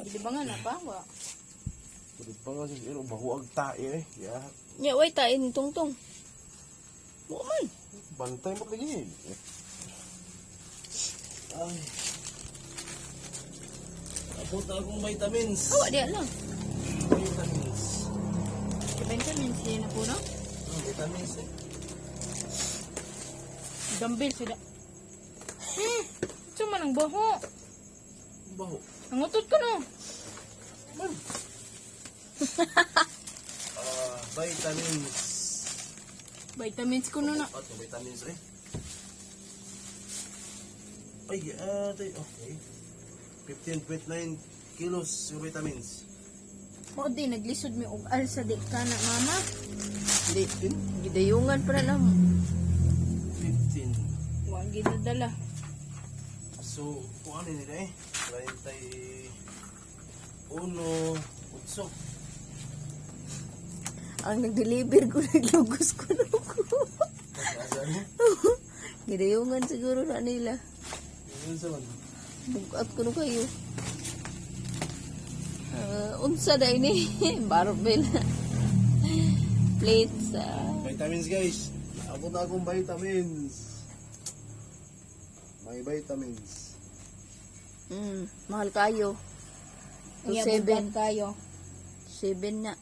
Di ba nga na pa? Wa. Pwede pa nga siya, bahuag tae eh. Yeah. Nya, way tain tungtong. Wa man. Bantay mo lagi. Ay. Abot na akong vitamins. Awa diya lang. Vitamins. Vitamins din na po, no? Vitamins eh. Dumbbell sila. Ito man ang baho. Baho. Nangutot ko, no? Man. Vitamins. Vitamins ko, no, na. Ato, vitamins eh. Ay, okay. 15.9 kilos yung vitamins. O di, naglisod mi og alsa di ka na, mama. Di, Gidayungan pa na mo. 15. Huwag ginadala. So, kung ano nila eh? 31. Utso. Ang nag-deliver ko, naglugos ko na ko. Gidayungan siguro na nila. Yun sa man. Bugat ko na kayo. Unsa da ini? Barbell. Plates. Vitamins guys. Abot na akong vitamins. May vitamins. Mahal kayo. Iya, 7 bugat kayo. 7 na.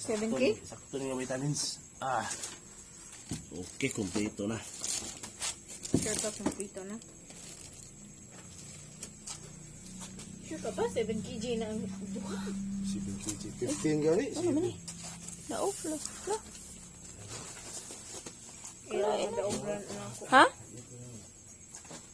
7K? Sakto nga vitamins. Okay, kumpleto na. Sure ka kumplito na. Sure ka ba? 7 kg na ang buha. 7 kg. 15 gani? Ano man eh? Na-off lang. Iya, daobran na ako. Ha?